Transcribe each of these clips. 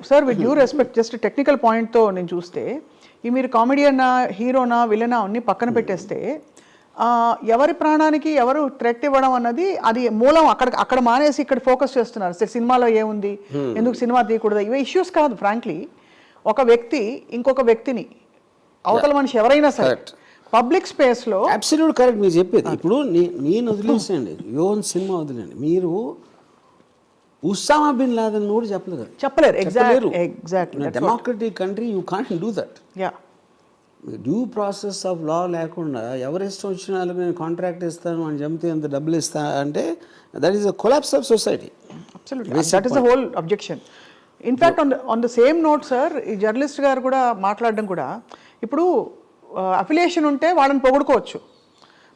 Sir with due respect just technical పాయింట్తో నేను చూస్తే ఈ మీరు కామెడియన్నా హీరోనా విలనా అన్ని పక్కన పెట్టేస్తే ఎవరి ప్రాణానికి ఎవరు థ్రెట్ ఇవ్వడం అన్నది అది మూలం అక్కడ మానేసి ఇక్కడ ఫోకస్ చేస్తున్నారు. సినిమాలో ఏముంది, ఎందుకు సినిమా తీయకూడదు, ఇవే ఇష్యూస్ కాదు. ఫ్రాంక్లీ ఒక వ్యక్తి ఇంకొక వ్యక్తిని అవతల మనిషి ఎవరైనా సరే పబ్లిక్ స్పేస్లో అబ్సల్యూట్ కరెక్ట్ మీరు చెప్పేది. ఇప్పుడు నేను వదిలేసేయండి, యోన్ సినిమా వదిలేండి, మీరు ఉసామా బిన్ లాదెన్ కూడా చెప్పలేరు. Exactly democratic country you can't do that. Due process of law లేకుండా ఎవరి ఇష్టం వచ్చిన వాళ్ళకి నేను కాంట్రాక్ట్ ఇస్తాను అని చెప్తే ఎంత డబ్బులు ఇస్తా అంటే that is a collapse of society. That is the whole objection. In fact on the same note sir, ఈ జర్నలిస్ట్ గారు కూడా మాట్లాడడం కూడా, ఇప్పుడు అఫిలియేషన్ ఉంటే వాళ్ళని పొగుడుకోవచ్చు.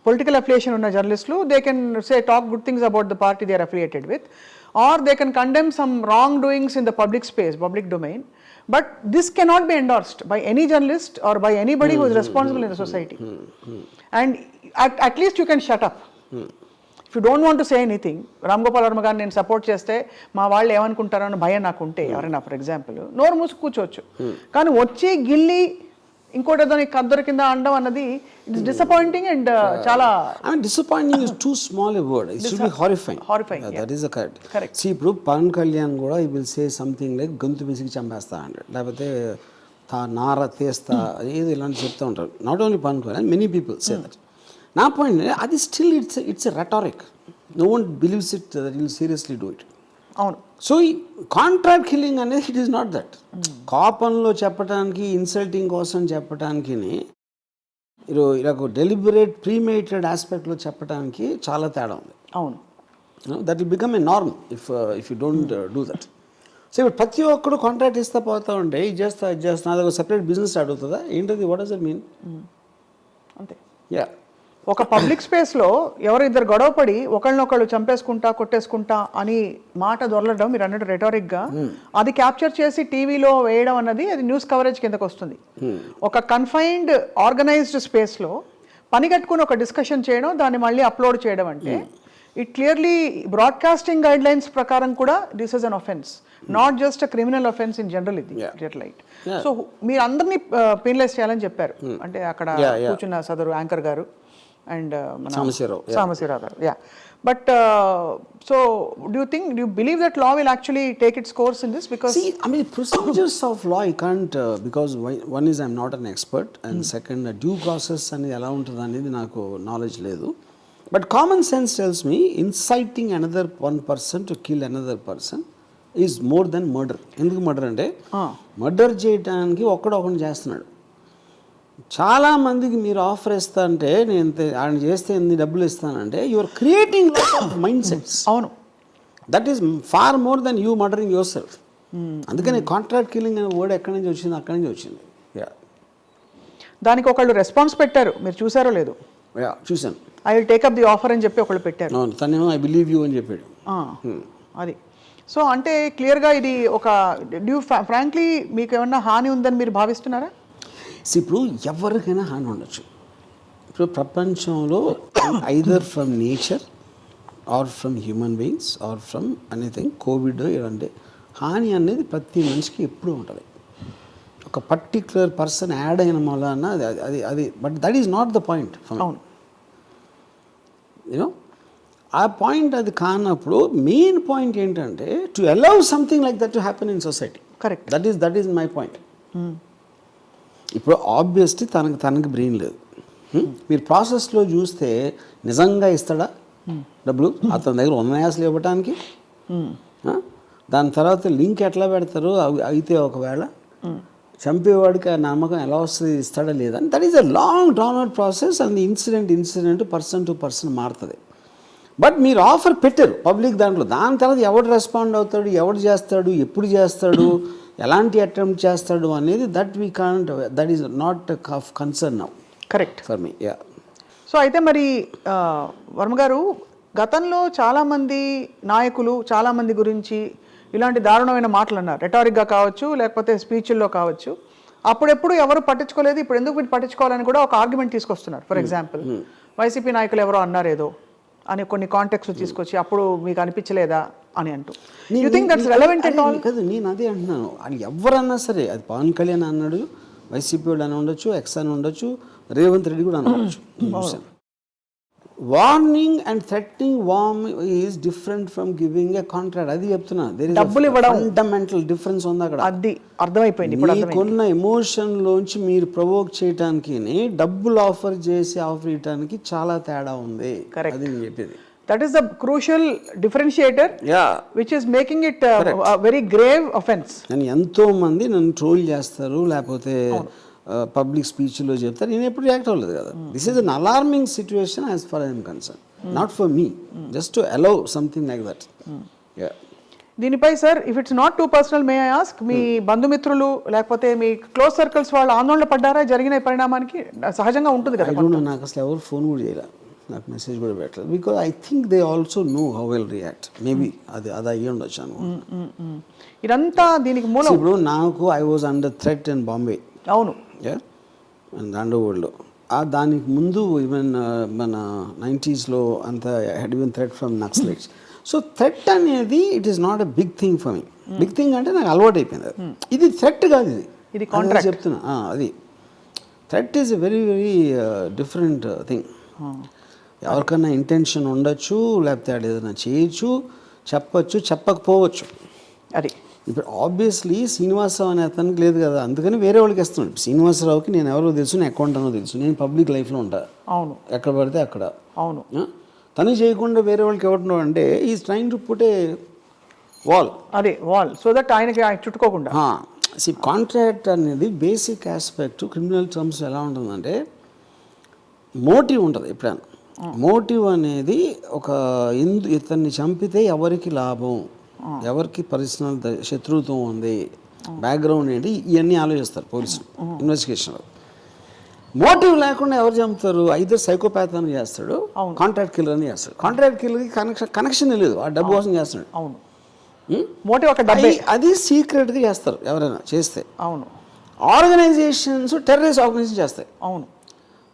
పొలిటికల్ అఫిలియేషన్ ఉన్న జర్నలిస్టులు they can say talk good things about the party they are affiliated with, or they can condemn some wrongdoings in the public space, public domain. But this cannot be endorsed by any journalist or by anybody who is responsible in the society. And at least you can shut up. If you don't want to say anything, Ram Gopal Varma గారిని నేను support చేస్తే మా వాళ్ళు ఏమనుకుంటారో అని భయం నాకు ఉంటే, ఎవరైనా ఫర్ ఎగ్జాంపుల్ నోరు మూసి కూర్చోవచ్చు. కానీ వచ్చి గిల్లి ఇంకోటి ఏదో నీకు కద్దరు కింద అనడం అన్నది ఇట్స్ డిసప్పాయింటింగ్ అండ్ చాలా disappointing is too small a word, it should be horrifying. That is the correct. See ఇప్పుడు పవన్ కళ్యాణ్ కూడా ఈ విల్ సే సంథింగ్ లైక్ గొంతు పిసికి చంపేస్తా అంటాడు, లేకపోతే నార తీస్తా, ఏది ఇలాంటి చెప్తూ ఉంటారు. Not only Pavan Kalyan, many people say that. నా పాయింట్ అది still it's a rhetoric. No one believes it that will seriously do it. అవును. సో ఈ కాంట్రాక్ట్ కిల్లింగ్ అనేది ఇట్ ఈస్ నాట్ దట్. కోపంలో చెప్పడానికి, ఇన్సల్టింగ్ కోసం చెప్పడానికి, ఇలా డెలిబరేట్ ప్రీమేటెడ్ ఆస్పెక్ట్లో చెప్పడానికి చాలా తేడా ఉంది. అవును. That will become a norm if you don't do that. So ఇప్పుడు ప్రతి ఒక్కడు కాంట్రాక్ట్ ఇస్తా పోతా ఉంటే ఇది చేస్తా అది ఒక సెపరేట్ బిజినెస్ స్టార్ట్ అవుతుందా ఏంటది? What does it mean? అంతే. యా, ఒక పబ్లిక్ స్పేస్లో ఎవరు ఇద్దరు గొడవపడి ఒకళ్ళనొకళ్ళు చంపేసుకుంటా కొట్టేసుకుంటా అని మాట దొరలడం, మీరు అన్నట్టు రెటారిక్గా అది క్యాప్చర్ చేసి టీవీలో వేయడం అన్నది అది న్యూస్ కవరేజ్ కిందకు వస్తుంది. ఒక కన్ఫైన్డ్ ఆర్గనైజ్డ్ స్పేస్లో పని కట్టుకుని ఒక డిస్కషన్ చేయడం, దాన్ని మళ్ళీ అప్లోడ్ చేయడం అంటే it clearly broadcasting guide lines ప్రకారం కూడా this is an offence, not just a criminal offence in general. ఇది రైట్. సో మీరు అందరినీ పెనలైజ్ చేయాలని చెప్పారు. అంటే అక్కడ కూర్చున్న సదరు యాంకర్ గారు and Samasiraw garu. Yeah, but so do you believe that law will actually take its course in this? Because see, I mean, procedures of law you can't because one is I'm not an expert, and second due process ani ela untadu anedi naaku knowledge ledu. But common sense tells me inciting another one person to kill another person is more than murder. Enduku murder ante murder cheyadaniki okkadokanu చేస్తున్నాడు. చాలా మందికి మీరు offer ఇస్తా అంటే నేను ఆయన చేస్తే ఎన్ని డబ్బులు ఇస్తానంటే you are creating lot of mind sets. అవును. That is far more than you murdering yourself. అందుకని కాంట్రాక్ట్ కిల్లింగ్ అనే వర్డ్ ఎక్కడి నుంచి వచ్చింది, అక్కడి నుంచి వచ్చింది. దానికి ఒకళ్ళు రెస్పాన్స్ పెట్టారు, మీరు చూసారో లేదు? చూసాను. I will take up the offer అని చెప్పి ఒకళ్ళు పెట్టారు. తనేమో ఐ బిలీవ్ యూ అని చెప్పాడు. అది సో అంటే క్లియర్గా ఇది ఒక ఫ్రాంక్లీ మీకు ఏమన్నా హాని ఉందని మీరు భావిస్తున్నారా? ఇప్పుడు ఎవరికైనా హాని ఉండొచ్చు. ఇప్పుడు ప్రపంచంలో either from nature or from human beings or from anything, COVID ఇలాంటి హాని అనేది ప్రతి మనిషికి ఎప్పుడూ ఉంటుంది. ఒక పర్టిక్యులర్ పర్సన్ యాడ్ అయిన వలన అది but that is not the point. You know ఆ పాయింట్ అది కానప్పుడు మెయిన్ పాయింట్ ఏంటంటే to allow something like that to happen in society. Correct. That is my point. ఇప్పుడు ఆబ్వియస్లీ తనకి బ్రెయిన్ లేదు. మీరు ప్రాసెస్లో చూస్తే నిజంగా ఇస్తాడా డబ్బులు? అతని దగ్గర ఉన్నాయా అసలు ఇవ్వటానికి? దాని తర్వాత లింక్ ఎట్లా పెడతారు? అయితే ఒకవేళ చంపేవాడికి ఆ నమ్మకం ఎలా వస్తుంది, ఇస్తాడా లేదా? That is a long drawn out process. And incident person to person మారుతుంది. బట్ మీరు ఆఫర్ పెట్టారు పబ్లిక్ దాంట్లో, దాని తర్వాత ఎవడు రెస్పాండ్ అవుతాడు, ఎవడు చేస్తాడు, ఎప్పుడు చేస్తాడు, ఎలాంటి అటెంప్ట్ చేస్తాడు అనేది that we can't, that is not of concern now. Correct for me. Yeah. So అయితే మరి వర్మ గారు, గతంలో చాలామంది నాయకులు చాలామంది గురించి ఇలాంటి దారుణమైన మాటలు అన్నారు, రెటారిక్గా కావచ్చు లేకపోతే స్పీచ్ల్లో కావచ్చు. అప్పుడెప్పుడు ఎవరు పట్టించుకోలేదు, ఇప్పుడు ఎందుకు వీటి పట్టించుకోవాలని కూడా ఒక ఆర్గ్యుమెంట్ తీసుకొస్తున్నారు. ఫర్ ఎగ్జాంపుల్ వైసీపీ నాయకులు ఎవరో అన్నారేదో అని కొన్ని కాంటెక్స్ట్ తీసుకొచ్చి అప్పుడు మీకు అనిపించలేదా అని అంటూ you think that's relevant at all? కాదు, నేను అదే అంటున్నాను. వాళ్ళు ఎవరన్నా సరే, అది పవన్ కళ్యాణ్ అన్నాడు, వైసీపీ వాళ్ళు అని ఉండొచ్చు, ఎక్స్ అని ఉండొచ్చు, రేవంత్ రెడ్డి కూడా అనవచ్చు. Warning and threatening warm is different from giving a contract. అది చెప్తున్నా. డబ్బులు ఇవ్వడం ఫండమెంటల్ డిఫరెన్స్ ఉంది అక్కడ. అది అర్థమైపోయింది. మీకున్న ఎమోషన్ లోంచి మీరు ప్రొవోక్ చేయడానికి డబ్బులు ఆఫర్ ఇవ్వడానికి చాలా తేడా ఉంది. అది నేను చెప్పేది. That is the crucial differentiator which is making it very grave offence. అని ఎంతో మంది నన్ను ట్రోల్ చేస్తారు, లేకపోతే పబ్లిక్ స్పీచ్లో చెప్తారు. నేను ఎప్పుడు రియాక్ట్ అవ్వలేదు కదా. This is an alarming situation as far I'm concern, not for me, just to allow something like that. దీనిపై sir, if it's not too personal, may I ask, మీ బంధుమిత్రులు లేకపోతే మీ క్లోజ్ సర్కిల్స్ వాళ్ళు ఆందోళన పడ్డారా జరిగిన పరిణామానికి? సహజంగా ఉంటుంది కదా. నాకు అసలు ఎవరు ఫోన్ కూడా చేయలేదు, నాకు మెసేజ్ కూడా పెట్టలేదు. Because I think they also know how will react. Maybe అది అయ్యి ఉండొచ్చు అనుకుంటున్నాను. ఇదంతా దీనికి మూలం. ఇప్పుడు నాకు I was under threat in Bombay. అవును, అండర్వరల్డ్లో. దానికి ముందు ఈవెన్ మన 90s అంత had even threat from naxalites. So threat అనేది it is not a big thing for me. Big thing అంటే నాకు అలవాటు అయిపోయింది. ఇది థ్రెట్ కాదు, ఇది కాంట్రాక్ట్ చెప్తున్నా. అది threat is a very very different thing. ఎవరికన్నా ఇంటెన్షన్ ఉండొచ్చు, లేకపోతే అది ఏదైనా చేయొచ్చు, చెప్పచ్చు, చెప్పకపోవచ్చు. అది ఇప్పుడు ఆబ్వియస్లీ శ్రీనివాసరావు అనే అతనికి లేదు కదా, అందుకని వేరే వాళ్ళకి ఇస్తున్నాడు. శ్రీనివాసరావుకి నేను ఎవరో తెలుసు, నేను అకౌంట్ అనో తెలుసు, నేను పబ్లిక్ లైఫ్లో ఉంటా. అవును, ఎక్కడ పడితే అక్కడ. అవును. తను చేయకుండా వేరే వాళ్ళకి ఎవరు అంటే is trying to put a wall. అదే వాల్, సో దట్ ఆయనకి చుట్టుకోకుండా. కాంట్రాక్ట్ అనేది బేసిక్ ఆస్పెక్ట్ క్రిమినల్ టర్మ్స్ ఎలా ఉంటుందంటే మోటివ్ ఉంటుంది. ఎప్పుడైనా మోటివ్ అనేది ఒక ఇతన్ని చంపితే ఎవరికి లాభం, ఎవరికి పర్సనల్ శత్రుత్వం ఉంది, బ్యాక్గ్రౌండ్ ఏంటి, ఇవన్నీ ఆలోచిస్తారు పోలీసులు ఇన్వెస్టిగేషన్లో. మోటివ్ లేకుండా ఎవరు చంపుతారు? ఐదర్ సైకోపాత్ అని చేస్తాడు, కాంట్రాక్ట్ కిల్లర్ అని చేస్తాడు. కాంట్రాక్ట్ కిల్లర్కి కనెక్షన్ లేదు, ఆ డబ్బు కోసం చేస్తాడు. అవును, మోటివ్ ఒక డబ్బే. అది సీక్రెట్గా చేస్తారు ఎవరైనా చేస్తే. అవును, ఆర్గనైజేషన్స్ టెర్రరిస్ట్ ఆర్గనైజేషన్ చేస్తాయి. అవును,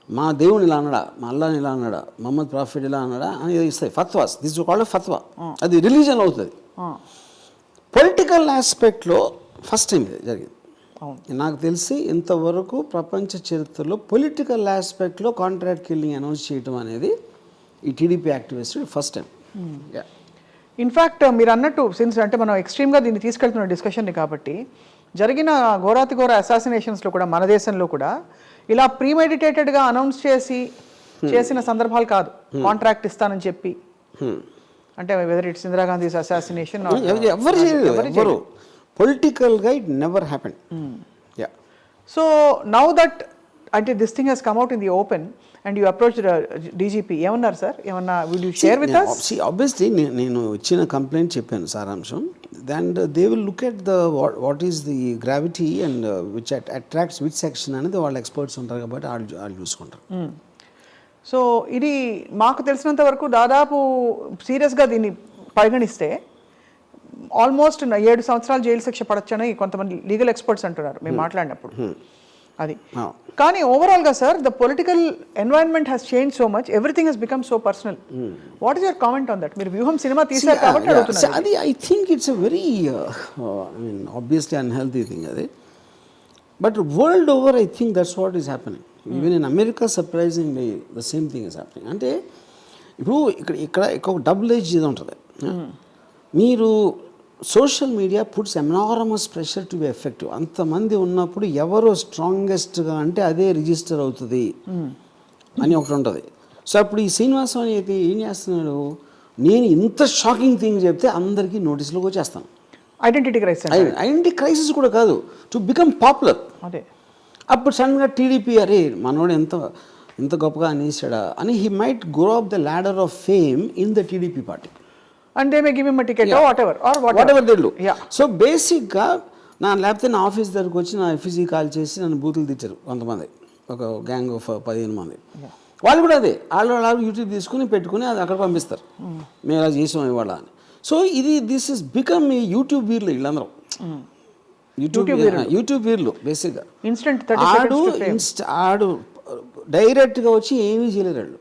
మా దేవుని ఇలా అన్నాడా, మా అల్లాని ఇలా అన్నాడా, మహమ్మద్ ప్రాఫిట్ ఇలా అన్నాడా అని ఇస్తాయి. ఫత్వాస్, దిస్ కాల్డ్ ఫత్వా. అది రిలీజన్ అవుతుంది. పొలిటికల్ ఆస్పెక్ట్లో ఫస్ట్ టైం ఇది జరిగింది. నాకు తెలిసి ఇంతవరకు ప్రపంచ చరిత్రలో పొలిటికల్ ఆస్పెక్ట్లో కాంట్రాక్ట్ కిల్లింగ్ అనౌన్స్ చేయడం అనేది ఈ TDP activist first time. In fact మీరు అన్నట్టు, సిన్స్ అంటే మనం ఎక్స్ట్రీమ్గా దీన్ని తీసుకెళ్తున్న డిస్కషన్ని కాబట్టి, జరిగిన ఘోరాతి ఘోర అసాసినేషన్స్లో కూడా మన దేశంలో కూడా ఇలా ప్రీమెడిటేటెడ్గా అనౌన్స్ చేసిన సందర్భాలు కాదు. కాంట్రాక్ట్ ఇస్తానని చెప్పి, అంటే వెదర్ ఇట్స్ ఇందిరాగాంధీ అసాసినేషన్, ఎవరు చేయలేదు. పొలిటికల్గా it never happened. So now that అంటే this thing has come out in the open and you approach DGP, ఏమన్నారు సార్? ఏమన్నా will you share with us? Obviously నేను ఇచ్చిన కంప్లైంట్ చెప్పాను సారాంశం. And they will look at the what is the gravity and which attracts which section అనేది వాళ్ళ experts ఉంటారు కాబట్టి వాళ్ళు చూసుకుంటారు. సో ఇది మాకు తెలిసినంత వరకు దాదాపు సీరియస్గా దీన్ని పరిగణిస్తే ఆల్మోస్ట్ 7 సంవత్సరాలు జైలు శిక్ష పడొచ్చని కొంతమంది లీగల్ ఎక్స్పర్ట్స్ అంటున్నారు మేము మాట్లాడినప్పుడు. అది కానీ ఓవరాల్గా sir, the political environment has change so much, everything has become so personal. What is your comment on that? మీరు వ్యూహం సినిమా తీశారు కాబట్టి అడుగుతున్నారు. అది I think it's a very I mean obviously unhealthy thing అది. But world over I think that's what is happening. Even in America surprisingly the same thing is happening. అంటే ఇప్పుడు ఇక్కడ ఒక డబుల్ ఏజ్ ఇది ఉంటుంది. మీరు social media puts enormous pressure to be effective. అంతమంది ఉన్నప్పుడు ఎవరు స్ట్రాంగెస్ట్గా అంటే అదే రిజిస్టర్ అవుతుంది అని ఒకటి ఉంటుంది. సో అప్పుడు ఈ శ్రీనివాసం అయితే ఏం చేస్తున్నాడు, నేను ఇంత షాకింగ్ థింగ్ చెప్తే అందరికీ నోటీసులోకి వచ్చేస్తాను. ఐడెంటిటీ క్రైసిస్ కూడా కాదు, టు బికమ్ పాపులర్. అదే అప్పుడు సడన్గా టీడీపీ అరే మనోడు ఎంత గొప్పగా అనేసాడా అని he might grow up the ladder of fame in the TDP party. And they may give him a ticket or whatever they do. Yeah. So బేసిక్గా లేకపోతే నా ఆఫీస్ దగ్గరకు వచ్చి నా ఎఫ్ఈసీ కాల్ చేసి నన్ను బూతులు తెచ్చారు కొంతమంది, ఒక గ్యాంగ్ ఆఫ్ 15 మంది. వాళ్ళు కూడా అదే వాళ్ళు యూట్యూబ్ తీసుకుని పెట్టుకుని అది అక్కడ పంపిస్తారు, మేము అలా చేసాం ఇవాళ అని. సో దిస్ ఇస్ బికమ్ ఈ యూట్యూబ్ వీర్లు వీళ్ళందరూ. యూట్యూబ్ వీర్లు బేసిక్గా ఆడు డైరెక్ట్గా వచ్చి ఏమీ చేయలేరు వాళ్ళు.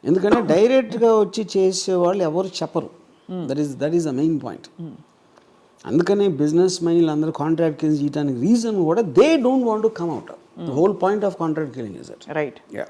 ఎందుకంటే డైరెక్ట్గా వచ్చి చేసేవాళ్ళు ఎవరు చెప్పరు. That is the main point. అందుకనే బిజినెస్ మైండ్ అందరూ కాంట్రాక్ట్ కిల్లింగ్ చేయడానికి రీజన్ కూడా they don't want to come out. The whole point of contract killing is it. Right. Yeah.